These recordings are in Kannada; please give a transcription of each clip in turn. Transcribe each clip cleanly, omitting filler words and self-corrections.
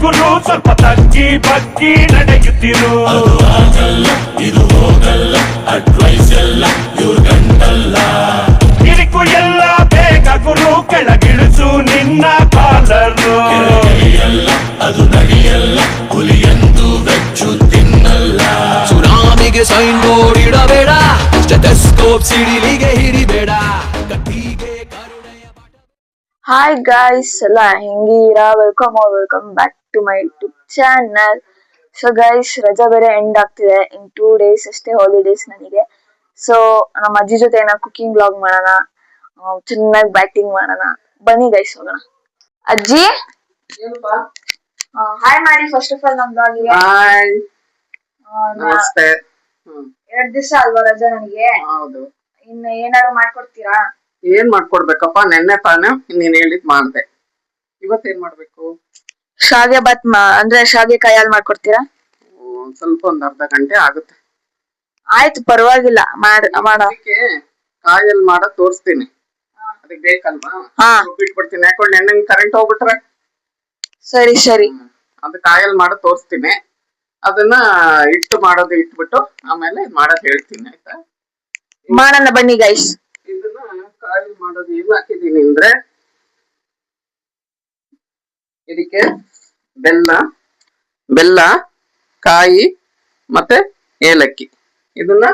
ಗುರು ಸ್ವಲ್ಪ ತಗ್ಗಿ ಬಗ್ಗಿ ನಡೆಯುತ್ತಿರು. ಅದು ಆಗಲ್ಲ ಇದು ಹೋಗಲ್ಲ ಅಡ್ವೈಸ್ ಎಲ್ಲ ಇವ್ರ ಗಂಟಲ್ಲ. ಕಿರಿಕು ಎಲ್ಲ ಬೇಗ ಗುರು ಕೆಳಗಿಳಿಸು ನಿನ್ನ ಕಾಲರು. ಎಲ್ಲ ಅದು ನಡೆಯಲ್ಲ ಹುಲಿಯಂದು ಬೆಚ್ಚು ತಿನ್ನಲ್ಲ. ಸುನಾಮಿಗೆ ಸೈನ್ ಬೋರ್ಡ್ ಇಡಬೇಡ, ಸ್ಟೆಥೋಸ್ಕೋಪ್ ಸಿಡಿಲಿಗೆ ಹಿಡಿಬೇಡ. ಹಾಯ್ ಗಾಯ್ಸ್, ಎಲ್ಲ ಹೆಂಗಿರಾ? Welcome back to my YouTube channel. So guys, ರಜಾ ಬೇರೆ ಎಂಡ್ ಆಗ್ತಿದೆ. ಇನ್ 2 days ಅಷ್ಟೇ ಹಾಲಿಡೇಸ್ ನನಗೆ. ಸೊ ನಮ್ಮ ಅಜ್ಜಿ ಜೊತೆ ಏನೋ ಕುಕಿಂಗ್ ಬ್ಲಾಗ್ ಮಾಡೋಣ, ಚೆನ್ನಾಗಿ ಬ್ಯಾಟಿಂಗ್ ಮಾಡೋಣ. ಬನ್ನಿ ಗೈಸ್, ಹೋಗೋಣ. ಅಜ್ಜಿ ಹಾಯ್ ಮಾಡಿ ಫಸ್ಟ್ ಆಫ್ ಆಲ್ ನಮ್ಮ ಬ್ಲಾಗಿಗೆ. ಹಾಯ್, ನಮಸ್ತೆ. 2 ದಿವಸ ಅಲ್ವಾ ರಜಾ ನನಗೆ? ಹೌದು. ಇನ್ನು ಏನಾದ್ರು ಮಾಡ್ಕೊಡ್ತೀರಾ? ಏನ್ ಮಾಡ್ಕೊಡ್ಬೇಕಪ್ಪ? ನೆನ್ನೆ ತಾನೇ ನೀನ್ ಹೇಳಿದ್ ಮಾಡ್ದೆ. ಇವತ್ತೇನ್ ಮಾಡ್ಬೇಕು? ಶಾವಿಗೆ ಬಾತ್ ಅಂದ್ರೆ ಶಾವಿಗೆ ಕಾಯಲ್ಲಿ ಮಾಡ್ಕೊಡ್ತೀರಾ? ಸ್ವಲ್ಪ ಒಂದ್ ಅರ್ಧ ಗಂಟೆ ಆಗುತ್ತೆ. ಆಯ್ತು, ಪರವಾಗಿಲ್ಲ, ಮಾಡ. ಕಾಯಲ್ಲಿ ಮಾಡಕ್ ತೋರಿಸ್ತೀನಿ. ಅದಕ್ಕೆ ಬೇಕಲ್ವಾ? ಬಿಟ್ಬಿಡ್ತೀನಿ. ಯಾಕೊಂಡು ನೆನ್ನೆ ಕರೆಂಟ್ ಹೋಗ್ಬಿಟ್ರೆ. ಸರಿ. ಅದು ಕಾಯಲ್ಲಿ ಮಾಡಕ್ ತೋರಿಸ್ತೀನಿ. ಅದನ್ನ ಮಾಡೋದು ಇಟ್ಬಿಟ್ಟು ಆಮೇಲೆ ಮಾಡೋದ್ ಹೇಳ್ತೀನಿ, ಆಯ್ತಾ? ಮಾಡೋಣ ಬನ್ನಿ ಗೈಸ್. ಇದನ್ನ ಕಾಯಲ್ಲಿ ಮಾಡೋದು ಏನು ಹಾಕಿದೀನಿ ಅಂದ್ರೆ, ಇದಕ್ಕೆ ಬೆಲ್ಲ, ಕಾಯಿ ಮತ್ತೆ ಏಲಕ್ಕಿ, ಇದನ್ನ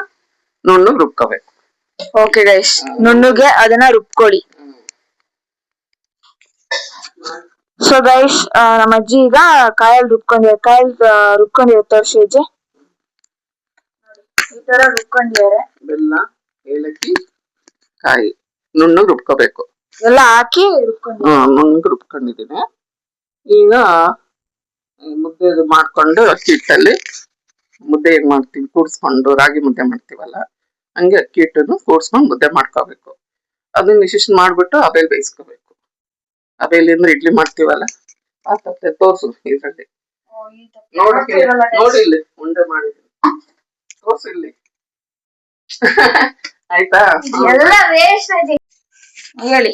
ನುಣ್ಣಗೆ ರುಬ್ಕೋಬೇಕು. ಓಕೆ ಗೈಸ್, ನುಣ್ಣಗೆ ಅದನ್ನ ರುಬ್ಕೊಳ್ಳಿ. ಸೊ ಗೈಸ್, ನಮ್ಮ ಅಜ್ಜಿ ಈಗ ಕಾಯಲ್ಲಿ ರುಬ್ಕೊಂಡಿರೋ ತೋರ್ಸಿ ಅಜ್ಜಿ. ಈ ತರ ರುಬ್ಕೊಂಡಿದ್ದಾರೆ. ಬೆಲ್ಲ, ಏಲಕ್ಕಿ, ಕಾಯಿ ನುಣ್ಣಗೆ ರುಬ್ಕೋಬೇಕು. ಎಲ್ಲ ಹಾಕಿ ನುಣ್ಣಗೆ ರುಬ್ಕೊಂಡಿದ್ದೀನಿ. ಈಗ ಮುದ್ದೆ ಮಾಡ್ಕೊಂಡು ಅಕ್ಕಿ ಹಿಟ್ಟಲ್ಲಿ ಮುದ್ದೆ ಹೇಗ್ ಮಾಡ್ತೀವಿ, ಕೂಡ್ಸ್ಕೊಂಡು ರಾಗಿ ಮುದ್ದೆ ಮಾಡ್ತೀವಲ್ಲ, ಹಂಗೆ ಅಕ್ಕಿ ಹಿಟ್ಟನ್ನು ಕೂಡ್ಸ್ಕೊಂಡು ಮುದ್ದೆ ಮಾಡ್ಕೋಬೇಕು. ಅದನ್ನ ಇಷ್ಟಿಷ್ಟು ಮಾಡ್ಬಿಟ್ಟು ಆಬೇಲ್ ಬೇಯಿಸ್ಕೋಬೇಕು. ಆಬೇಲಿಂದ ಇಡ್ಲಿ ಮಾಡ್ತೀವಲ್ಲ ಆ ತಪ್ಪೆ ತೋರ್ಸು ಇದ್ರಲ್ಲಿ. ನೋಡಿಲ್ಲಿ ಉಂಡೆ ಮಾಡಿದ್ದೀನಿ, ತೋರ್ಸಿಲ್ಲಿ. ಆಯ್ತಾ? ಹೇಳಿ.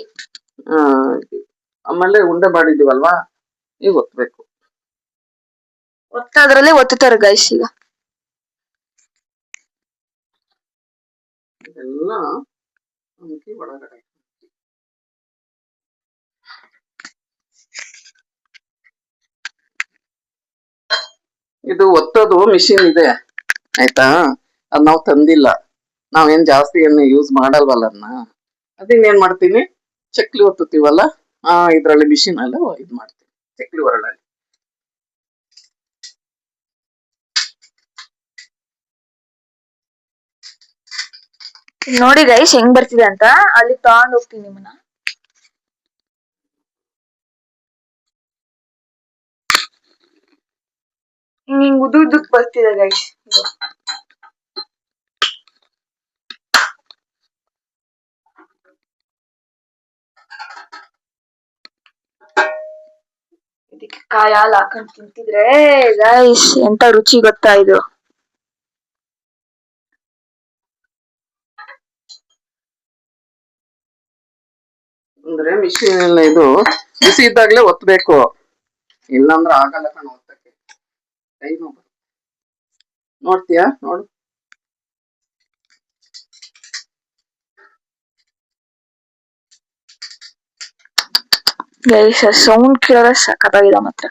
ಆಮೇಲೆ ಉಂಡೆ ಮಾಡಿದೀವಲ್ವಾ, ಈಗ ಒತ್ತಬೇಕು. ಒತ್ತದ್ರಲ್ಲಿ ಒತ್ತುತ್ತಾರೆ ಗೈಸ್. ಈಗ ಇದೆಲ್ಲ ಒಳಗಡೆ ಇದು ಒತ್ತೋದು ಮಿಷಿನ್ ಇದೆ, ಆಯ್ತಾ? ಅದ್ ನಾವ್ ತಂದಿಲ್ಲ, ನಾವೇನ್ ಜಾಸ್ತಿ ಏನು ಯೂಸ್ ಮಾಡಲ್ವಲ್ಲ ಅದನ್ನ. ಅದನ್ನೇನ್ ಮಾಡ್ತೀನಿ, ಚಕ್ಲಿ ಒತ್ತುತ್ತೀವಲ್ಲ ಇದ್ರಲ್ಲಿ ಮಿಷಿನ್ ಅಲ್ಲ ಇದ್ ಮಾಡ್ತೀನಿ, ಚಕ್ಲಿ ಒರಳಲ್ಲಿ. ನೋಡಿ ಗೈಸ್ ಹೆಂಗ್ ಬರ್ತಿದೆ ಅಂತ. ಅಲ್ಲಿ ತಗೊಂಡ್ ಹೋಗ್ತೀನಿ ನಿಮ್ಮನ್ನ. ಹಿಂಗ್ ಉದ್ದಕ್ ಬರ್ತಿದೆ ಗೈಸ್. ಇದಕ್ಕೆ ಕಾಯಿ ಹಾಲು ಹಾಕೊಂಡ್ ತಿಂತಿದ್ರೆ ಗೈಸ್ ಎಂತ ರುಚಿ ಗೊತ್ತಾ ಇದು. ಅಂದ್ರೆ ಮಿಷಿನ್ ಎಲ್ಲ ಇದು ಬಿಸಿ ಇದ್ದಾಗ್ಲೇ ಒತ್ತಬೇಕು, ಇಲ್ಲಾಂದ್ರೆ ಆಗಲ್ಲ ಕಣ ಒತ್ತಕ್ಕೆ. ಕೈ ನೋವು. ನೋಡ್ತೀಯಾ? ನೋಡು. ಗೈಸ್ ಸೌಂಡ್ ಕೇಳಿದ್ರೆ ಸಖತ್ತಾಗಿದೆ ಮಾತ್ರ.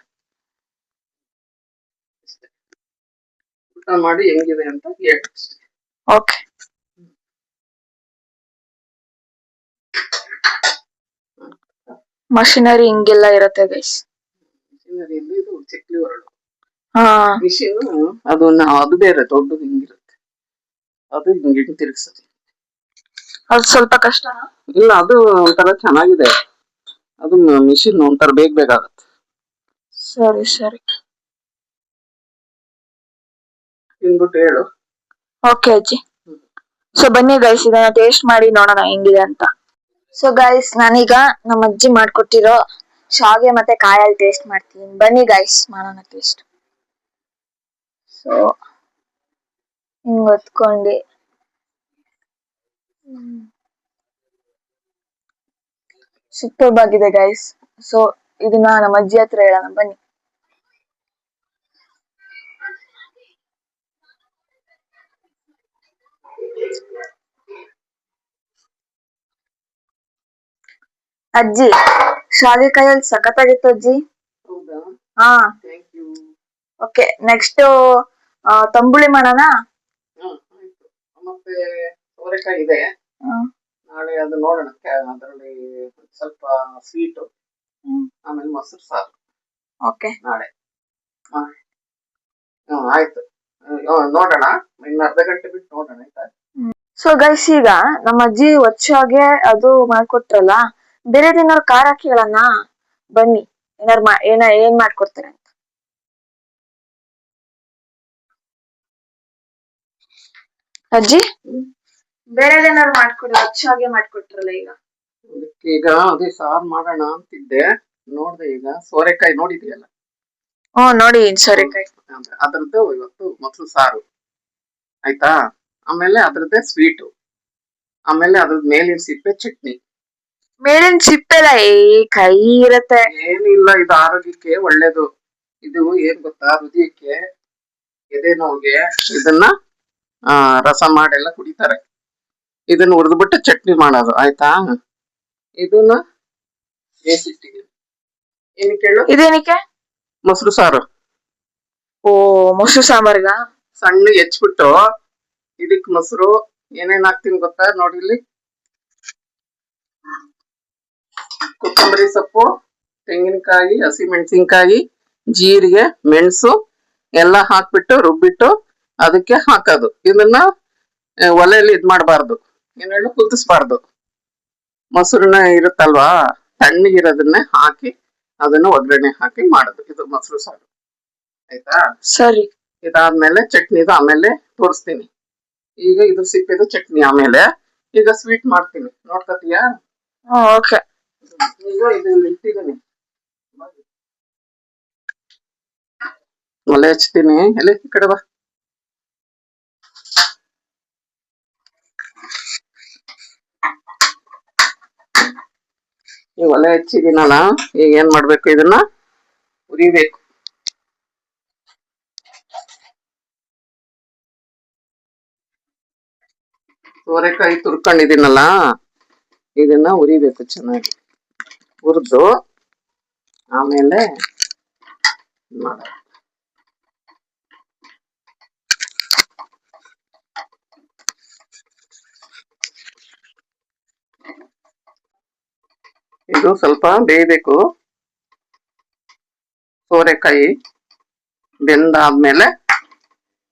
ಊಟ ಮಾಡಿ ಹೆಂಗಿದೆ ಅಂತ ಹೇಳಿ. ಓಕೆ. ಮಷಿನರಿ ಹಿಂಗೆಲ್ಲ ಇರತ್ತೆ ಗೈಸ್. ಮಿಷಿನರಿಯಲ್ಲಿ ಇದು ಚಕ್ಲಿ ಹೊರಡು. ಮಿಷಿನ್ ಅದು ಬೇರೆ ದೊಡ್ಡದು ಹಿಂಗಿರುತ್ತೆ, ಅದು ಹಿಂಗೆ ತಿರುಗಿಸೋದು. ಅದು ಸ್ವಲ್ಪ ಕಷ್ಟನಾ? ಇಲ್ಲ, ಅದು ಒಂಥರ ಚೆನ್ನಾಗಿದೆ. ಅದು ಮಿಷಿನ್ ಒಂಥರ ಬೇಗ ಆಗತ್ತೆ. ಸರಿ ತಿಂದ್ಬಿಟ್ಟು ಹೇಳು. ಓಕೆ ಅಜ್ಜಿ. ಸೊ ಬನ್ನಿ ಗೈಸ್, ಇದನ್ನ ಟೇಸ್ಟ್ ಮಾಡಿ ನೋಡೋಣ ಹೆಂಗಿದೆ ಅಂತ. ಸೊ ಗೈಸ್, ನಾನೀಗ ನಮ್ಮ ಅಜ್ಜಿ ಮಾಡ್ಕೊಟ್ಟಿರೋ ಶಾವಿಗೆ ಮತ್ತೆ ಕಾಯಲ್ಲಿ ಟೇಸ್ಟ್ ಮಾಡ್ತೀನಿ. ಬನ್ನಿ ಗೈಸ್, ಮಾಡೋಣ ಟೇಸ್ಟ್. ಸೊ ಹಿಂಗ್ ಹೊತ್ಕೊಂಡು ಸೂಪರ್ ಆಗಿದೆ ಗೈಸ್. ಸೊ ಇದನ್ನ ನಮ್ಮ ಅಜ್ಜಿ ಹತ್ರ ಹೇಳೋಣ ಬನ್ನಿ. ಅಜ್ಜಿ ಶಾವಿಕಾಯಲ್ಲಿ ಸಖತ್ತಾಗಿತ್ತು ಅಜ್ಜಿ. ಹೌದಾ? ಹಾ ಥ್ಯಾಂಕ್ ಯು. ಓಕೆ, ನೆಕ್ಸ್ಟ್ ತಂಬುಳಿ ಮಾಡೋಣ. ಆಯ್ತು. ಮತ್ತೆ ಸೋರೆಕಾಯಿ ಇದೆ, ಹ್ಮ್. ನಾಳೆ ಅದು ನೋಡೋಣ. ಅದರಲ್ಲಿ ಸ್ವಲ್ಪ ಸ್ವೀಟು, ಆಮೇಲೆ ಮೊಸರು ಸಾರು ಓಕೆ. ನಾಳೆ. ಆಯ್ತು. ನೋಡೋಣ, ಇನ್ನು ಅರ್ಧ ಗಂಟೆ ಬಿಟ್ಟು ನೋಡೋಣ ಆಯ್ತಾ. ಸೊ ಗೈಸ್, ಈಗ ನಮ್ಮ ಅಜ್ಜಿ ಹೊಚ್ಚಾಗೆ ಅದು ಮಾಡ್ಕೊಟ್ರಲ್ಲ, ಬೇರೆ ದಿನ ಖಾರ ಹಾಕಿ ಹೇಳೋಣ ಬನ್ನಿ, ಏನ್ ಮಾಡ್ಕೊಡ್ತಾರೆ ಅಂತ. ಅಜ್ಜಿ ಬೇರೆ ಏನಾದ್ರು ಮಾಡ್ಕೊಡಿ, ಹೊಚ್ಚಾಗೆ ಮಾಡ್ಕೊಟ್ರಲ್ಲ ಈಗ. ಈಗ ಅದೇ ಸಾರು ಮಾಡೋಣ ಅಂತಿದ್ದೆ, ನೋಡ್ದೆ ಈಗ ಸೋರೆಕಾಯಿ ನೋಡಿದ್ಯಲ್ಲ. ನೋಡಿ ಸೋರೆಕಾಯಿ. ಅದ್ರದ್ದು ಇವತ್ತು ಮೊಸರು ಸಾರು ಆಯ್ತಾ. ಆಮೇಲೆ ಅದ್ರದ್ದೇ ಸ್ವೀಟು, ಆಮೇಲೆ ಅದ್ರದ್ದು ಮೇಲಿನ ಸಿಪ್ಪೆ ಚಟ್ನಿ. ಮೇಲಿನ ಸಿಪ್ಪೆಲ್ಲ ಕೈ ಇರತ್ತೆ. ಏನಿಲ್ಲ, ಇದು ಆರೋಗ್ಯಕ್ಕೆ ಒಳ್ಳೇದು. ಇದು ಏನ್ ಗೊತ್ತಾ, ಹೃದಯಕ್ಕೆ, ಎದೆ ನೋವಿಗೆ ಇದನ್ನ ರಸ ಮಾಡೆಲ್ಲ ಕುಡಿತಾರೆ. ಇದನ್ನ ಹುರಿದ್ಬಿಟ್ಟು ಚಟ್ನಿ ಮಾಡೋದು ಆಯ್ತಾ. ಇದನ್ನ ಬೇಯಿಸಿಟ್ಟಿದ್ದೀನಿ. ಏನಕ್ಕೆ ಹೇಳು? ಇದೇನಕ್ಕೆ? ಮೊಸರು ಸಾರು. ಓ, ಮೊಸರು ಸಾಂಬಾರ್ಗ ಸಣ್ಣ ಹೆಚ್ಚಿಬಿಟ್ಟು ಇದಕ್ ಮೊಸರು ಏನೇನ್ ಹಾಕ್ತೀನಿ ಗೊತ್ತಾ, ನೋಡಿ ಇಲ್ಲಿ. ಕೊತ್ತಂಬರಿ ಸೊಪ್ಪು, ತೆಂಗಿನಕಾಯಿ, ಹಸಿಮೆಣಸಿನ್ಕಾಯಿ, ಜೀರಿಗೆ, ಮೆಣಸು ಎಲ್ಲ ಹಾಕ್ಬಿಟ್ಟು ರುಬ್ಬಿಟ್ಟು ಅದಕ್ಕೆ ಹಾಕೋದು. ಇದನ್ನ ಒಲೆಯಲ್ಲಿ ಇದ್ ಮಾಡಬಾರ್ದು, ಏನ್ ಹೇಳು, ಕುದಿಸ್ಬಾರ್ದು. ಮೊಸರನ್ನ ಇರುತ್ತಲ್ವಾ, ತಣ್ಣಗಿರೋದನ್ನೇ ಹಾಕಿ ಅದನ್ನ ಒಗ್ಗರಣೆ ಹಾಕಿ ಮಾಡೋದು. ಇದು ಮೊಸರು ಸಾರು ಆಯ್ತಾ. ಸರಿ. ಇದಾದ್ಮೇಲೆ ಚಟ್ನಿದು ಆಮೇಲೆ ತೋರಿಸ್ತೀನಿ. ಈಗ ಇದು ಸಿಪ್ಪೆದು ಚಟ್ನಿ ಆಮೇಲೆ. ಈಗ ಸ್ವೀಟ್ ಮಾಡ್ತೀನಿ, ನೋಡ್ಕತೀಯಾ? ಓಕೆ. ಈಗ ಇದು ಇಟ್ಟಿದ್ದೀನಿ, ಒಲೆ ಹಚ್ತೀನಿ. ಎಲ್ಲಿ ಈ ಕಡೆ ಬಾ. ಈ ಒಲೆ ಹಚ್ಚಿದೀನಲ್ಲ, ಈಗ ಏನ್ ಮಾಡ್ಬೇಕು, ಇದನ್ನ ಉರಿಬೇಕು. ಸೋರೆಕಾಯಿ ತುರ್ಕೊಂಡಿದ್ದೀನಲ್ಲ, ಇದನ್ನ ಉರಿಬೇಕು ಚೆನ್ನಾಗಿ. ಹುರಿದು ಆಮೇಲೆ ಮಾಡ. ಇದು ಸ್ವಲ್ಪ ಬೇಯಬೇಕು. ಸೋರೆಕಾಯಿ ಬೆಂದಾದ್ಮೇಲೆ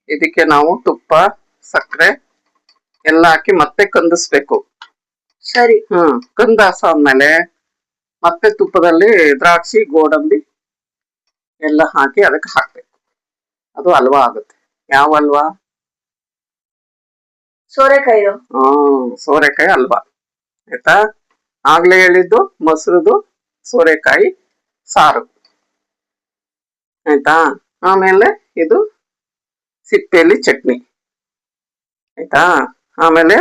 ಇದಕ್ಕೆ ನಾವು ತುಪ್ಪ, ಸಕ್ಕರೆ ಎಲ್ಲ ಹಾಕಿ ಮತ್ತೆ ಕಂದಿಸ್ಬೇಕು. ಸರಿ. ಕಂದಾಸಾದ್ಮೇಲೆ ಮತ್ತೆ ತುಪ್ಪದಲ್ಲಿ ದ್ರಾಕ್ಷಿ, ಗೋಡಂಬಿ ಎಲ್ಲ ಹಾಕಿ ಅದಕ್ಕೆ ಹಾಕ್ಬೇಕು. ಅದು ಹಲ್ವಾ ಆಗುತ್ತೆ. ಯಾವ ಹಲ್ವಾ? ಸೋರೆಕಾಯಿ. ಸೋರೆಕಾಯಿ ಹಲ್ವಾ ಆಯ್ತಾ. ಆಗ್ಲೇ ಹೇಳಿದ್ದು ಮೊಸರುದು ಸೋರೆಕಾಯಿ ಸಾರು ಆಯ್ತಾ. ಆಮೇಲೆ ಇದು ಸಿಪ್ಪೆಯಲ್ಲಿ ಚಟ್ನಿ ಆಯ್ತಾ. ಆಮೇಲೆ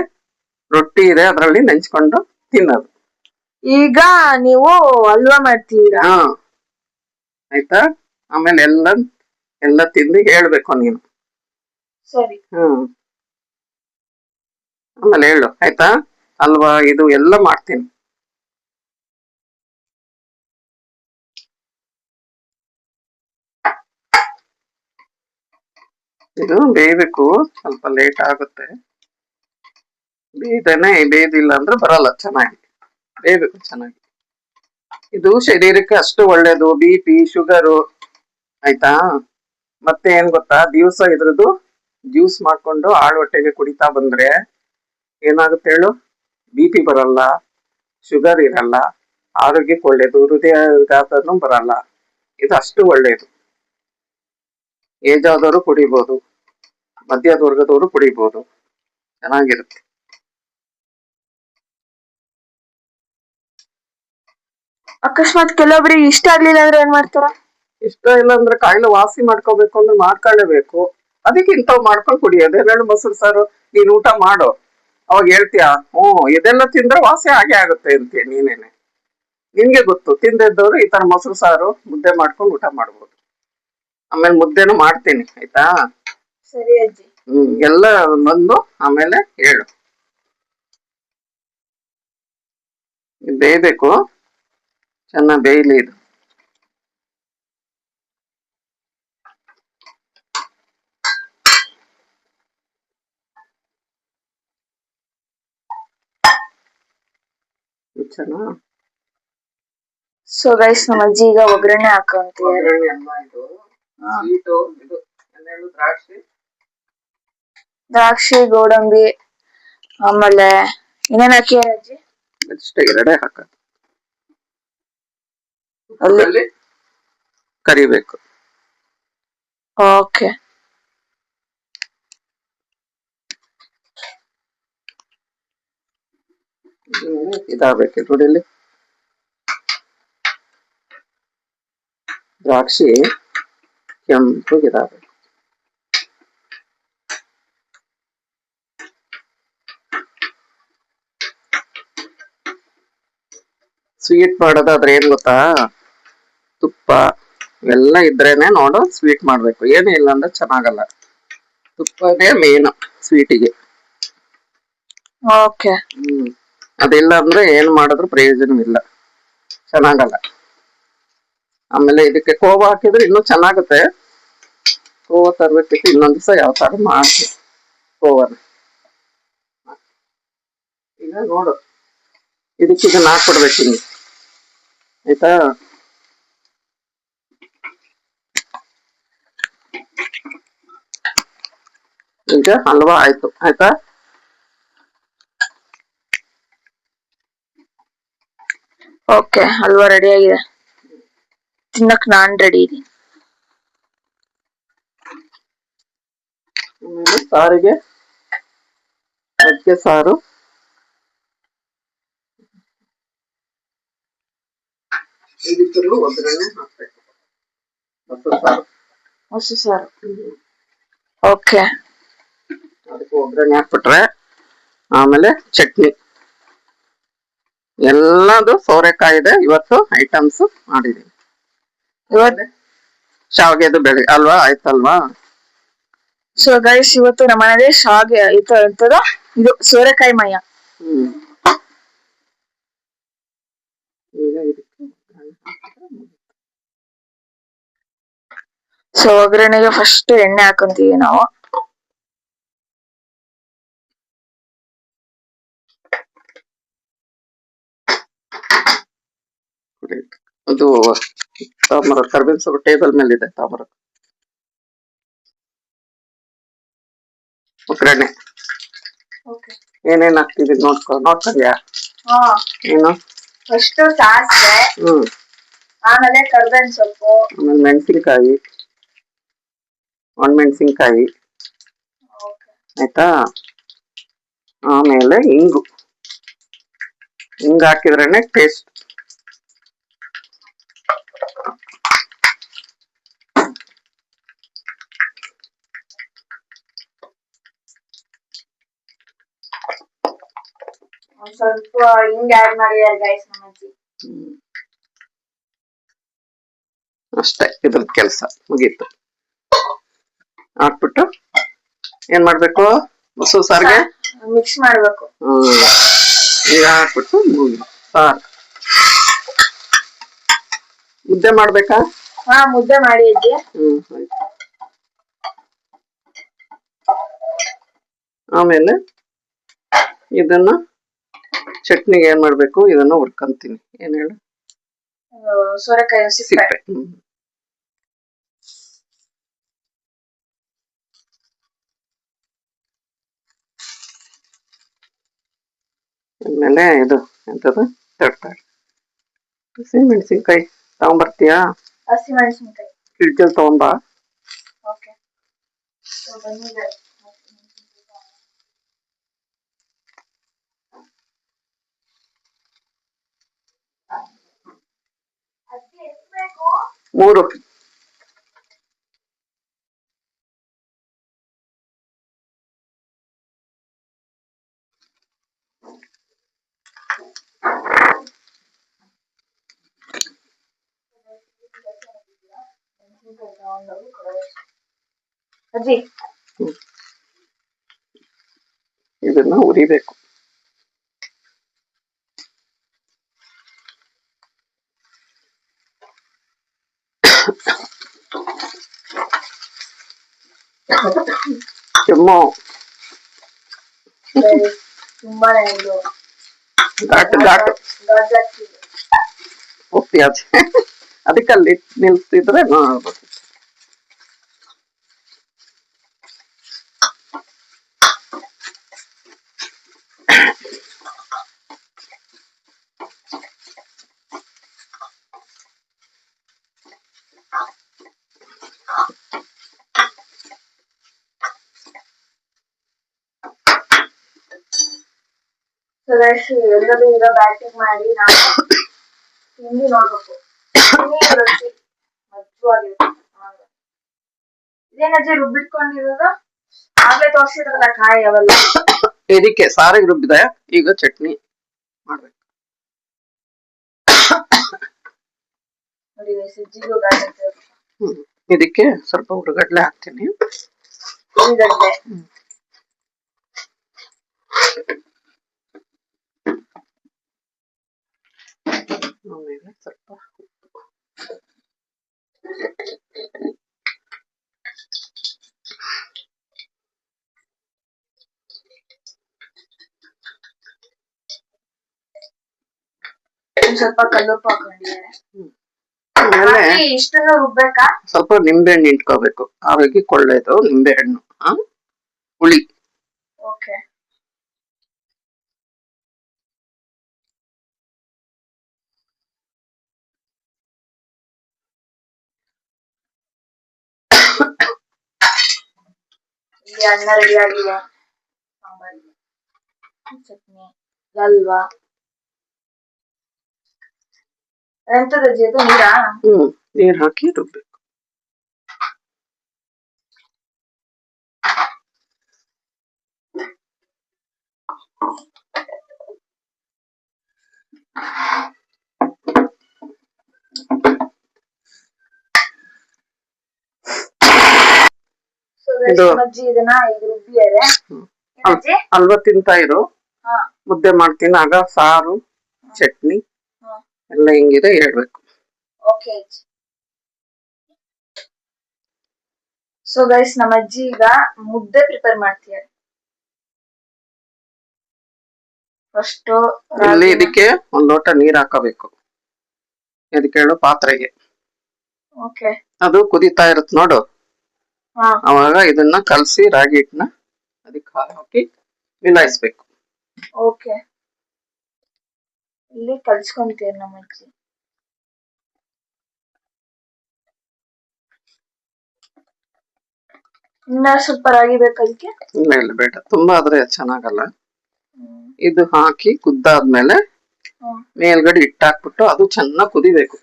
ರೊಟ್ಟಿ ಇದೆ, ಅದರಲ್ಲಿ ನೆಂಚ್ಕೊಂಡು ತಿನ್ನೋದು. ಈಗ ನೀವು ಹಲ್ವಾ ಮಾಡ್ತೀರಾ? ಆಯ್ತಾ. ಆಮೇಲೆ ಎಲ್ಲ ತಿಂದು ಹೇಳ್ಬೇಕು ನೀನು. ಸರಿ. ಆಮೇಲೆ ಹೇಳು ಆಯ್ತಾ. ಹಲ್ವಾ ಇದು ಎಲ್ಲ ಮಾಡ್ತೀನಿ. ಇದು ಬೇಯಬೇಕು, ಸ್ವಲ್ಪ ಲೇಟ್ ಆಗುತ್ತೆ. ಬೇಯ್ದಿಲ್ಲ ಅಂದ್ರೆ ಬರಲ್ಲ ಚೆನ್ನಾಗಿ. ಬೇಯಬೇಕು ಚೆನ್ನಾಗಿ. ಇದು ಶರೀರಕ್ಕೆ ಅಷ್ಟು ಒಳ್ಳೇದು, BP, ಶುಗರು ಆಯ್ತಾ. ಮತ್ತೆ ಏನ್ ಗೊತ್ತಾ, ದಿವಸ ಇದ್ರದ್ದು ಜ್ಯೂಸ್ ಮಾಡ್ಕೊಂಡು ಆಳ್ ಹೊಟ್ಟೆಗೆ ಕುಡಿತಾ ಬಂದ್ರೆ ಏನಾಗುತ್ತೆ ಹೇಳು, BP ಬರಲ್ಲ, ಶುಗರ್ ಇರಲ್ಲ, ಆರೋಗ್ಯಕ್ಕೆ ಒಳ್ಳೇದು, ಹೃದಯಾಘಾತನೂ ಬರಲ್ಲ. ಇದು ಅಷ್ಟು ಒಳ್ಳೇದು. ಏಜ್ ಆದವರು ಕುಡಿಬಹುದು, ಮಧ್ಯದ ವರ್ಗದವರು ಕುಡಿಬಹುದು, ಚೆನ್ನಾಗಿರುತ್ತೆ. ಅಕಸ್ಮಾತ್ ಕೆಲವೊಬ್ರಿಗೆ ಇಷ್ಟ ಆಗ್ಲಿಲ್ಲ ಅಂದ್ರೆ ಏನ್ ಮಾಡ್ತಾರ? ಇಷ್ಟ ಇಲ್ಲ ಅಂದ್ರೆ ಕಾಯಿಲೆ ವಾಸಿ ಮಾಡ್ಕೋಬೇಕು ಅಂದ್ರೆ ಮಾಡ್ಕೊಳ್ಳೇಬೇಕು. ಅದಕ್ಕೆ ಇಂಥವ್ ಮಾಡ್ಕೊಂಡು ಕುಡಿಯೋದು. ಎರಡು ಮೊಸರು ಸಾರು ನೀನ್ ಊಟ ಮಾಡು, ಅವಾಗ ಹೇಳ್ತೀಯ ಇದೆಲ್ಲ ತಿಂದ್ರೆ ವಾಸಿ ಹಾಗೆ ಆಗುತ್ತೆ ಅಂತೀಯ ನೀನೇನೆ. ನಿನ್ಗೆ ಗೊತ್ತು, ತಿಂದಿದ್ದವ್ರು ಈ ತರ ಮೊಸರು ಸಾರು ಮುದ್ದೆ ಮಾಡ್ಕೊಂಡು ಊಟ ಮಾಡ್ಬೋದು. ಆಮೇಲೆ ಮುದ್ದೆನೂ ಮಾಡ್ತೀನಿ ಆಯ್ತಾ. ಸರಿ ಅಜ್ಜಿ. ಎಲ್ಲ ಬಂದು ಆಮೇಲೆ ಹೇಳು. ಬೇಯಬೇಕು, ಚೆನ್ನಾಗಿ ಬೇಯಲಿ ಇದು. ಚೆನ್ನಾಗಿ ಸೊ ಗೈಸ್ ನಮ್ಮ ಅಜ್ಜಿ ಈಗ ಒಗ್ಗರಣೆ ಹಾಕೊಂತಿದ್ದಾರೆ. ಒಗ್ಗರಣೆ ಅಲ್ಲ ಇದು, ಸ್ವೀಟು. ಇದು ಏನೇಳು, ದ್ರಾಕ್ಷಿ, ಗೋಡಂಬಿ, ಆಮೇಲೆ ಇನ್ನೇನ್ ಹಾಕಿದಾರೆ ಅಜ್ಜಿ? ಅಷ್ಟೇ, ಎರಡೇ ಹಾಕ. ಅಲ್ಲಿ ಕರಿಬೇಕು. ಓಕೆ. ಇದಾಗಬೇಕು ನೋಡಿಲ್ಲಿ. ದ್ರಾಕ್ಷಿ ಕೆಂಪಗಿದಾಗಬೇಕು. ಸ್ವೀಟ್ ಮಾಡೋದಾದ್ರೆ ಏನ್ ಗೊತ್ತಾ, ತುಪ್ಪ ಎಲ್ಲ ಇದ್ರೇನೆ ನೋಡು ಸ್ವೀಟ್ ಮಾಡ್ಬೇಕು. ಏನು ಇಲ್ಲ ಅಂದ್ರೆ ಚೆನ್ನಾಗಲ್ಲ. ತುಪ್ಪನೇ ಮೇನ್ ಸ್ವೀಟಿಗೆ. ಓಕೆ. ಅದಿಲ್ಲ ಅಂದ್ರೆ ಏನ್ ಮಾಡಿದ್ರು ಪ್ರಯೋಜನವಿಲ್ಲ, ಚೆನ್ನಾಗಲ್ಲ. ಆಮೇಲೆ ಇದಕ್ಕೆ ಕೋವಾ ಹಾಕಿದ್ರೆ ಇನ್ನೂ ಚೆನ್ನಾಗುತ್ತೆ. ಕೋವಾ ತರ್ಬೇಕಿತ್ತು, ಇನ್ನೊಂದ್ ದಿವಸ ಯಾವ ತರ ಮಾಡ್ತೀವಿ ಕೋವಾನ. ಈಗ ನೋಡು, ಇದಕ್ಕೆ ಇದನ್ನ ಹಾಕ್ಬಿಡ್ಬೇಕು ಇನ್ನು, ಆಯ್ತಾ? ಈಗ ಹಲ್ವಾ ಆಯ್ತು, ಆಯ್ತಾ? ಓಕೆ, ಹಲ್ವಾ ರೆಡಿ ಆಗಿದೆ. ತಿನ್ನಕ್ ನಾನ್ ರೆಡಿ ಇದೀನಿ. ಆಮೇಲೆ ಸಾರಿಗೆ ಅಕ್ಕಿ ಸಾರು, ಇದಕ್ಕೆಲ್ಲೂ ಒಗ್ಗರಣೆ ಹಾಕ್ಬೇಕು. ಮೊಸರು ಸಾರು. ಓಕೆ. ಅದಕ್ಕೆ ಒಗ್ಗರಣೆ ಹಾಕ್ಬಿಟ್ರೆ ಆಮೇಲೆ ಚಟ್ನಿ. ಎಲ್ಲದು ಸೋರೆಕಾಯಿ ಇದೆ ಇವತ್ತು ಐಟಮ್ಸ್ ಮಾಡಿದೀನಿ. ಇವತ್ತು ಶಾವಿಗೆದು ಬೆಳೆ ಅಲ್ವಾ, ಆಯ್ತಲ್ವಾ? ಸೊ ಗೈಸ್ ಇವತ್ತು ನಮ್ಮ ಮನೇಲಿ ಶಾವಿಗೆ ಎಂತದ ಇದು ಸೋರೆಕಾಯಿ ಮಯ. ಸೊ ಒಗ್ಗರಣೆಗೆ ಫಸ್ಟ್ ಎಣ್ಣೆ ಹಾಕೊಂತೀವಿ ನಾವು. ಅದು ತಾಮ್ರ ಕರ್ಬೇವಿನ ಸೊಪ್ಪು ಟೇಬಲ್ ಮೇಲೆ ಇದೆ, ತಾಮ್ರ ಒಗ್ಗರಣೆ. ಏನೇನ್ ಹಾಕ್ತಿದೀನಿ ನೋಡ್ಕೊಂಡ್ಯಾ? ಏನು ಫಸ್ಟ್ ಸಾಸಿವೆ, ಆಮೇಲೆ ಕರ್ಬೇವಿನ ಸೊಪ್ಪು, ಆಮೇಲೆ ಮೆಣಸಿನ್ಕಾಯಿ, ಒಣಮೆಣಸಿನ್ಕಾಯಿ, ಆಯ್ತಾ? ಆಮೇಲೆ ಹಿಂಗು ಹಾಕಿದ್ರೇನೆ ಟೇಸ್ಟ್. ಸ್ವಲ್ಪ ಹಿಂಗ್ ಆಡ್ ಮಾಡಿದ್ದಾರೆ ಗೈಸ್ ನಮ್ಮ ಅಜ್ಜಿ. ಅಷ್ಟೇ, ಇದ್ರದ್ ಕೆಲ್ಸ ಮುಗೀತು. ಹಾಕ್ಬಿಟ್ಟು ಏನ್ ಮಾಡ್ಬೇಕು, ಮೊಸರು ಸಾರಿಗೆ ಮಿಕ್ಸ್ ಮಾಡ್ಬೇಕು. ಈಗ ಹಾಕ್ಬಿಟ್ಟು ಸಾರು ಮುದ್ದೆ ಮಾಡ್ಬೇಕಾ? ಮುದ್ದೆ ಮಾಡಿ ಅಜ್ಜಿ. ಆಮೇಲೆ ಇದನ್ನ ಚಟ್ನಿಗೆ ಏನ್ ಮಾಡ್ಬೇಕು, ಇದನ್ನ ಹುರ್ಕೊಂತೀನಿ. ಏನ್ ಹೇಳು? ಸೋರೆಕಾಯಿ ಸಿಪ್ಪೆ. ಆಮೇಲೆ ಇದು ಎಂತದು ತರಕಾರಿ, ಹಸಿ ಮೆಣಸಿನ್ಕಾಯಿ ತಗೊಂಬರ್ತೀಯಾ? ಹಸಿ ಮೆಣಸಿನ್ಕಾಯಿ ಫ್ರಿಡ್ಜಲ್ಲಿ ತಗೊಂಬಾ. ಓಕೆ. ಮೂರು. ಅಜ್ಜಿ ಇದನ್ನ ಉರಿಬೇಕು. ಕೆಮ್ಮು ತುಂಬಾನೇ ಇದು ಘಾಟು ಘಾಟು ಘಾಟಾಗ್ತಿದೆ. ಹೋಗ್ತಿ ಆಚೆ. ಅದಕ್ಕಲ್ಲಿ ನಿಲ್ಸಿದ್ರೆ ನೋಡ್ಬೋದು. ಸೊ ಗೈಸ್ ಎಲ್ಲರೂ ಈಗ ಬ್ಯಾಟಿಂಗ್ ಮಾಡಿ ನಾವು ತಿಂಡಿ ನೋಡ್ಬೇಕು. ತಿಂಡಿ ರೊಟ್ಟಿ ಮಜ್ಜವಾಗಿರುತ್ತೆ. ಇದೇನಜ್ಜಿ ರುಬ್ಬಿಟ್ಕೊಂಡಿರೋದು? ಆಗ್ಲೇ ತೋರ್ಸಿದ್ರಲ್ಲ ಕಾಯಿ ಅವೆಲ್ಲ. ಇದಕ್ಕೆ ಸಾರಿಗೆ ರುಬ್ಬಿದೆ, ಈಗ ಚಟ್ನಿ ಮಾಡ್ಬೇಕು. ನೋಡಿ ಸಜ್ಜಿಗೂ ಗಾಡಿ ಇದಕ್ಕೆ ಸ್ವಲ್ಪ ಹುರುಗಡ್ಲೆ ಹಾಕ್ತೀನಿ. ಉಳ್ಳಗಡ್ಡೆ ಆಮೇಲೆ ಸ್ವಲ್ಪ ಉಪ್ಪು. ಸ್ವಲ್ಪ ಕಲ್ಲುಪ್ಪು ಹಾಕೊಂಡಿದ್ದಾರೆ. ಆಮೇಲೆ ಇಷ್ಟನ್ನು ರುಬ್ಬೇಕಾ? ಸ್ವಲ್ಪ ನಿಂಬೆಹಣ್ಣು ಇಟ್ಕೋಬೇಕು, ಆರೋಗ್ಯಕ್ಕೆ ಒಳ್ಳೇದು ನಿಂಬೆಹಣ್ಣು. ಹುಳಿ. ಓಕೆ. ಇಲ್ಲಿ ಅನ್ನ ರೆಡಿ ಆಗಿದೆ. ಸಾಂಬಾರಿಗೆ ಚಟ್ನಿ ಅಲ್ವಾ? ಎಂತದಜ್ಜಿ ಅದು ನೀರಾ? ನೀರ್ ಹಾಕಿ ರುಬ್ಬೇಕು. ಅಜ್ಜಿ ಇದನ್ನ ಈಗ ರುಬ್ಬಿಯಾರೆ. ಅಲ್ವಾ ತಿಂತಾ ಇರು, ಮುದ್ದೆ ಮಾಡ್ತೀನಿ. ಆಗ ಸಾರು ಚಟ್ನಿ ಎಲ್ಲ ಹೆಂಗಿದೆ ಹೇಳ್ಬೇಕು. ಓಕೆ. ಸೊ ಗೈಸ್ ನಮ್ಮ ಅಜ್ಜಿ ಈಗ ಮುದ್ದೆ ಪ್ರಿಪೇರ್ ಮಾಡ್ತಿದ್ದಾರೆ. ಫಸ್ಟ್ ಇಲ್ಲಿ ಇದಕ್ಕೆ ಒಂದ್ ಲೋಟ ನೀರ್ ಹಾಕಬೇಕು. ಇದಕ್ಕೆ ಹೇಳು ಪಾತ್ರೆಗೆ. ಓಕೆ. ಅದು ಕುದಿತಾ ಇರುತ್ತ ನೋಡು, ಅವಾಗ ಇದನ್ನ ಕಲಸಿ ರಾಗಿ ಹಿಟ್ಟನ್ನ ಅದಕ್ಕೆ ಹಾಕಿ ಮಿಲಾಯಿಸ್ಬೇಕು. ಓಕೆ. ಇಲ್ಲಿ ಕಲ್ಸ್ಕೊಂತೀವಿ ನಮ್ಮ ಅಜ್ಜಿ. ಇನ್ನ ಸ್ವಲ್ಪ ರಾಗಿ ಬೇಕು ಅದಕ್ಕೆ? ಇಲ್ಲ ಬೇಡ, ತುಂಬಾ ಆದ್ರೆ ಚೆನ್ನಾಗಲ್ಲ. ಇದು ಹಾಕಿ ಕುದ್ದಾದ್ಮೇಲೆ ಮೇಲ್ಗಡೆ ಹಿಟ್ಟು ಹಾಕ್ಬಿಟ್ಟು ಅದು ಚೆನ್ನಾಗಿ ಕುದಿಬೇಕು.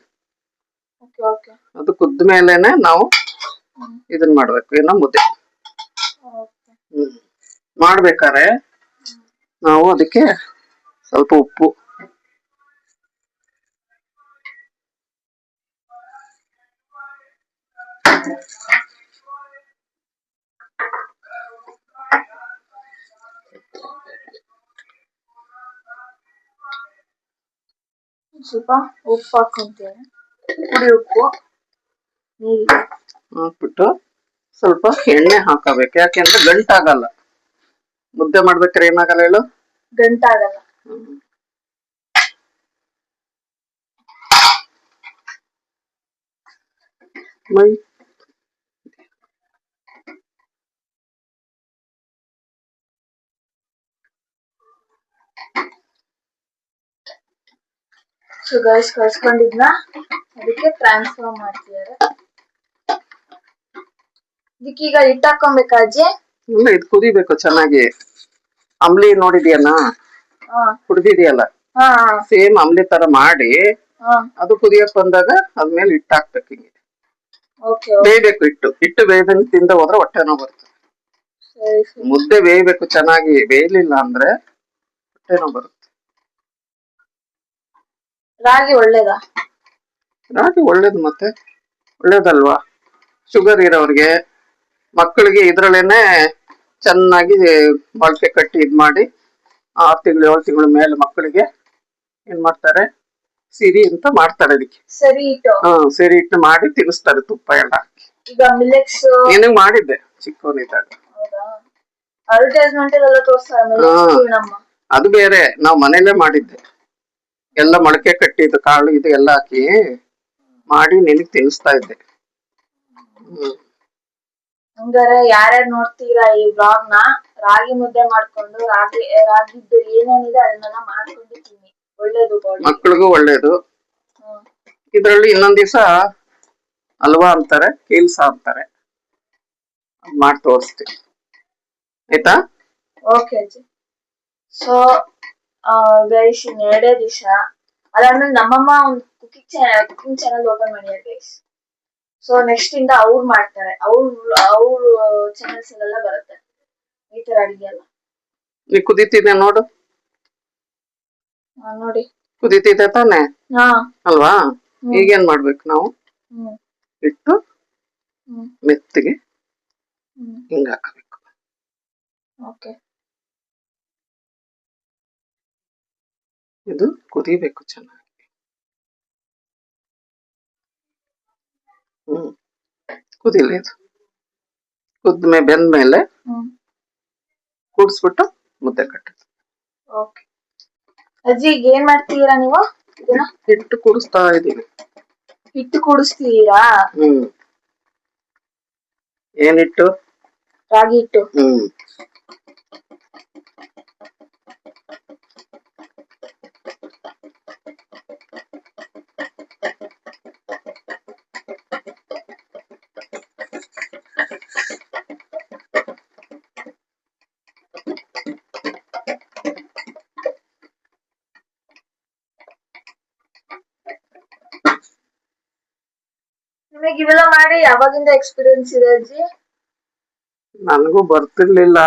ಅದು ಕುದ್ದ ಮೇಲೆನೆ ನಾವು ಇದನ್ ಮಾಡ್ಬೇಕು, ಏನೋ ಮುದ್ದೆ ಮಾಡ್ಬೇಕಾರೆ ನಾವು ಅದಕ್ಕೆ ಸ್ವಲ್ಪ ಉಪ್ಪು, ಸ್ವಲ್ಪ ಉಪ್ಪು ಹಾಕೊಂತೇನೆ, ಪುಡಿ ಉಪ್ಪು ನೀರಿಗೆ ಹಾಕ್ಬಿಟ್ಟು ಸ್ವಲ್ಪ ಎಣ್ಣೆ ಹಾಕಬೇಕು. ಯಾಕೆಂದ್ರೆ ಗಂಟಾಗಲ್ಲ. ಮುದ್ದೆ ಮಾಡ್ಬೇಕಾದ್ರೆ ಏನಾಗಲ್ಲ ಹೇಳು? ಗಂಟಾಗಲ್ಲ. ಮೈ ಸೊ ಗೈಸ್ ಕಳ್ಸ್ಕೊಂಡಿದ್ನ ಅದಕ್ಕೆ ಟ್ರಾನ್ಸ್ಫರ್ ಮಾಡ್ತಿದ್ದಾರೆ. ಇದಕ್ಕೀಗ ಹಿಟ್ಟು ಹಾಕೊಬೇಕಾ ಅಜ್ಜಿ? ಇಲ್ಲ, ಇದು ಕುದಿಬೇಕು ಚೆನ್ನಾಗಿ. ಅಂಬ್ಲಿ ನೋಡಿದ್ಯಾನ? ಕುಡ್ದಿದ್ಯಲ್ಲ, ಸೇಮ್ ಅಂಬ್ಲಿ ತರ ಮಾಡಿ ಅದು ಕುದಿಯಕ್ ಬಂದಾಗ ಅದ್ಮೇಲೆ ಹಿಟ್ಟು ಹಾಕ್ಬೇಕು. ಹಿಂಗೆ ಬೇಯ್ಬೇಕು. ಹಿಟ್ಟು ಬೇಯ್ದಂಗೆ ತಿಂದ ಹೋದ್ರೆ ಹೊಟ್ಟೆ ನೋವು ಬರುತ್ತೆ. ಮುದ್ದೆ ಬೇಯ್ಬೇಕು ಚೆನ್ನಾಗಿ, ಬೇಯ್ಲಿಲ್ಲ ಅಂದ್ರೆ ಹೊಟ್ಟೆ ನೋವು ಬರುತ್ತೆ. ರಾಗಿ ಒಳ್ಳೇದಾ? ರಾಗಿ ಒಳ್ಳೇದು, ಮತ್ತೆ ಒಳ್ಳೇದಲ್ವಾ? ಶುಗರ್ ಇರೋರ್ಗೆ, ಮಕ್ಕಳಿಗೆ ಇದ್ರಲ್ಲೇನೆ ಚೆನ್ನಾಗಿ ಮೊಳಕೆ ಕಟ್ಟಿ ಇದ್ ಮಾಡಿ 6 ತಿಂಗಳು 7 ತಿಂಗಳ ಮೇಲೆ ಮಕ್ಕಳಿಗೆ ಏನ್ ಮಾಡ್ತಾರೆ ಸಿರಿ ಅಂತ ಮಾಡ್ತಾರೆ ಅದಕ್ಕೆ. ಸರಿ ಇಟ್ಟು ಸಿರಿ ಹಿಟ್ಟು ಮಾಡಿ ತಿನ್ನಿಸ್ತಾರೆ ತುಪ್ಪ ಎಲ್ಲ ಹಾಕಿ. ಈಗ ಮಿಲೆಟ್ಸ್ ಏನಾಗ ಮಾಡಿದ್ದೆ ಚಿಕ್ಕವನಿದ್ದಾಗ. ಅಡ್ವರ್ಟೈಸ್ಮೆಂಟ್ ಎಲ್ಲ ತೋರಿಸ್ತಾರೆ. ಅದು ಬೇರೆ, ನಾವ್ ಮನೇಲೆ ಮಾಡಿದ್ದೆ. ಎಲ್ಲ ಮೊಳಕೆ ಕಟ್ಟಿದ್ದು ಕಾಳು ಇದು ಎಲ್ಲ ಹಾಕಿ ಮಾಡಿ ನಿನಗ್ ತಿನ್ನಿಸ್ತಾ ಇದ್ದೆ. ಹಂಗಾರೆ ಯಾರ್ಯಾರು ನೋಡ್ತೀರಾ ಈ ಬ್ಲಾಗ್ ನ, ರಾಗಿ ಮುದ್ದೆ ಮಾಡ್ಕೊಂಡು ರಾಗಿದ್ದು ಏನೇನಿದೆ ಅದನ್ನೆಲ್ಲ ಮಾಡ್ಕೊಂಡು ತಿನ್ನಿ, ಒಳ್ಳೇದು ಮಕ್ಳಿಗೂ ಒಳ್ಳೇದು. ಇದ್ರಲ್ಲಿ ಇನ್ನೊಂದ್ ದಿವ್ಸ ಹಲ್ವಾ ಅಂತಾರೆ, ಕೀಲ್ಸ ಅಂತಾರೆ, ಮಾಡಿ ತೋರಿಸ್ತೀವಿ ಆಯ್ತಾ. ಓಕೆ ಅಜ್ಜಿ. ಸೊ ಗೈಸ್ ಇನ್ 2 ದಿವಸ ಅದಾದ್ಮೇಲೆ ನಮ್ಮಮ್ಮ ಒಂದು ಕುಕಿಂಗ್ ಚಾನಲ್ ಓಪನ್ ಮಾಡಿದ್ದಾರೆ ಗೈಸ್. ಸೊ ನೆಕ್ಸ್ಟ್ ಇಂದ ಅವ್ರು ಮಾಡ್ತಾರೆ, ಅವ್ರ ಚಾನಲ್ಸ್ ಎಲ್ಲ ಬರುತ್ತೆ ಈ ತರ ಅಡಿಗೆ ಎಲ್ಲ. ನೀ ಕುದೀತಿದೆ ನೋಡು, ನೋಡಿ ಕುದೀತಿದೆ ತಾನೆ ಅಲ್ವಾ. ಈಗೇನ್ ಮಾಡ್ಬೇಕು ನಾವು, ಇಟ್ಟು ಮೆತ್ತಿಗೆ ಹಿಂಗ ಹಾಕಬೇಕು. ಓಕೆ, ಇದು ಕುದಿಬೇಕು ಚೆನ್ನಾಗಿ. ಕುದಿಲಿ, ಇದು ಬೆಂದ್ಮೇಲೆ ಕೂಡ್ಸ್ಬಿಟ್ಟು ಮುದ್ದೆ ಕಟ್ಟೋದು. ಓಕೆ ಅಜ್ಜಿ, ಈಗ ಏನ್ ಮಾಡ್ತೀರಾ ನೀವು? ಹಿಟ್ಟು ಕೂಡಿಸ್ತಾ ಇದೀವಿ. ಹಿಟ್ಟು ಕೂಡಿಸ್ತೀರಾ? ಏನ್ ಹಿಟ್ಟು? ರಾಗಿ ಹಿಟ್ಟು. ನಿಮಗೆ ಇವೆಲ್ಲ ಮಾಡಿ ಯಾವಾಗಿಂದ ಎಕ್ಸ್ಪೀರಿಯನ್ಸ್ ಇದೆ ಅಜ್ಜಿ? ನನಗೂ ಬರ್ತಿರ್ಲಿಲ್ಲ,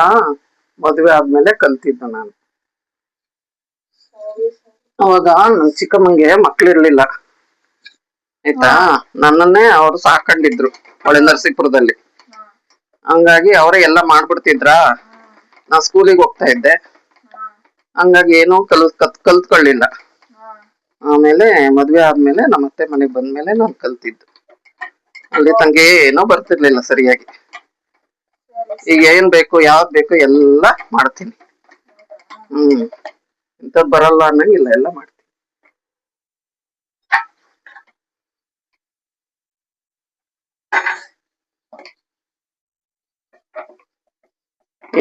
ಮದ್ವೆ ಆದ್ಮೇಲೆ ಕಲ್ತಿದ್ದು ನಾನು. ಅವಾಗ ನನ್ ಚಿಕ್ಕಮ್ಮಂಗೆ ಮಕ್ಳಿರ್ಲಿಲ್ಲ ಆಯ್ತಾ, ನನ್ನನ್ನೇ ಅವ್ರು ಸಾಕೊಂಡಿದ್ರು ಒಳ್ಳೆ ನರಸೀಪುರದಲ್ಲಿ. ಹಂಗಾಗಿ ಅವರೇ ಎಲ್ಲ ಮಾಡ್ಬಿಡ್ತಿದ್ರ. ನಾ ಸ್ಕೂಲಿಗೆ ಹೋಗ್ತಾ ಇದ್ದೆ, ಹಂಗಾಗಿ ಏನೋ ಕಲ್ತ್ಕೊಳ್ಳಿಲ್ಲ. ಆಮೇಲೆ ಮದ್ವೆ ಆದ್ಮೇಲೆ ನಮ್ಮ ಅತ್ತೆ ಮನೆಗ್ ಬಂದ್ಮೇಲೆ ನಾನ್ ಕಲ್ತಿದ್ದು. ಅಲ್ಲಿ ತಂಗೆ ಏನೋ ಬರ್ತಿರ್ಲಿಲ್ಲ ಸರಿಯಾಗಿ. ಈಗ ಏನ್ ಬೇಕು ಯಾವ್ದ್ ಬೇಕು ಎಲ್ಲ ಮಾಡ್ತೀನಿ. ಇಂತ ಬರಲ್ಲ ಅನ್ನಂಗಿಲ್ಲ, ಎಲ್ಲ ಮಾಡ್ತೀನಿ.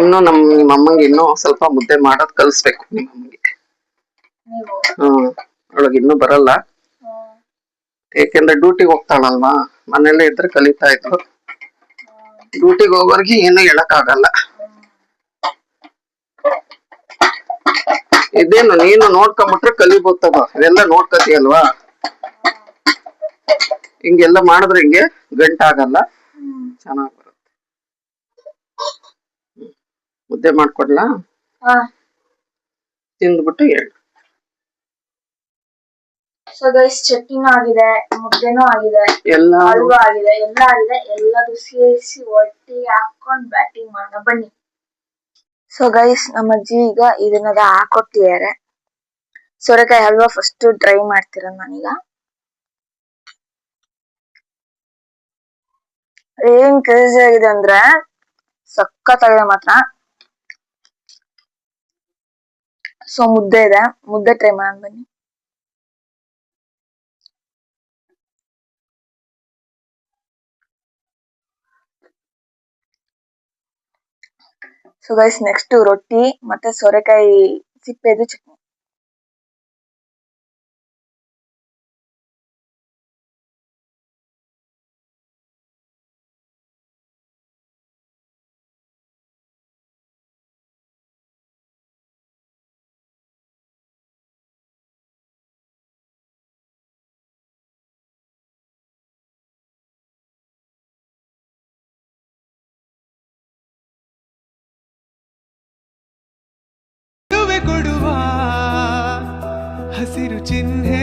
ಇನ್ನು ನಿಮ್ಮ ಅಮ್ಮಂಗೆ ಇನ್ನೂ ಸ್ವಲ್ಪ ಮುದ್ದೆ ಮಾಡೋದ್ ಕಲ್ಸ್ಬೇಕು ನಿಮ್ಮ ಅಮ್ಮಂಗೆ. ಅವಳಿಗೆ ಇನ್ನೂ ಬರಲ್ಲ, ಯಾಕೆಂದ್ರೆ ಡ್ಯೂಟಿಗೆ ಹೋಗ್ತಾಳಲ್ವಾ. ಮನೇಲೆ ಇದ್ರೆ ಕಲಿತಾ ಇದ್ರು, ಡ್ಯೂಟಿಗೆ ಹೋಗೋರ್ಗೆ ಏನು ಹೇಳಕ್ ಆಗಲ್ಲ. ಇದೇನು ನೀನು ನೋಡ್ಕೊಂಬಿಟ್ರೆ ಕಲಿಬೋದು ತಗೋ, ಇದೆಲ್ಲ ನೋಡ್ಕತಿಯಲ್ವಾ. ಹಿಂಗೆಲ್ಲ ಮಾಡಿದ್ರೆ ಹಿಂಗೆ ಗಂಟಾಗಲ್ಲ, ಚೆನ್ನಾಗ್ ಬರುತ್ತೆ. ಮುದ್ದೆ ಮಾಡ್ಕೊಡ್ಲಾ? ತಿಂದ್ಬಿಟ್ಟು ಹೇಳು. ಸೊ ಗೈಸ್, ಚಟ್ನಿನೂ ಆಗಿದೆ, ಮುದ್ದೆನೂ ಆಗಿದೆ, ಹಲ್ವಾ ಆಗಿದೆ, ಎಲ್ಲ ಆಗಿದೆ. ಎಲ್ಲದು ಸೇರಿಸಿ ಒಟ್ಟಿಗೆ ಹಾಕೊಂಡ್ ಬ್ಯಾಟಿಂಗ್ ಮಾಡೋಣ ಬನ್ನಿ. ಸೊ ಗೈಸ್, ನಮ್ಮ ಅಜ್ಜಿ ಈಗ ಇದನ್ನೆಲ್ಲ ಹಾಕೊಟ್ಟಿದ್ದಾರೆ. ಸೋರೆಕಾಯಿ ಹಲ್ವಾ ಫಸ್ಟ್ ಟ್ರೈ ಮಾಡ್ತೀರ ನಾನೀಗ. ಏನ್ ಕ್ರೇಜಿ ಆಗಿದೆ ಅಂದ್ರೆ ಸಖತ್ತಾಗಿದೆ ಮಾತ್ರ. ಸೊ ಮುದ್ದೆ ಇದೆ, ಮುದ್ದೆ ಟ್ರೈ ಮಾಡೋಣ ಬನ್ನಿ. ಸೊ ಗೈಸ್, ನೆಕ್ಸ್ಟ್ ರೊಟ್ಟಿ ಮತ್ತೆ ಸೋರೆಕಾಯಿ ಸಿಪ್ಪೆದು ಚಟ್ನಿ. ಕೊಡುವ ಹಸಿರು ಚಿಹ್ನೆ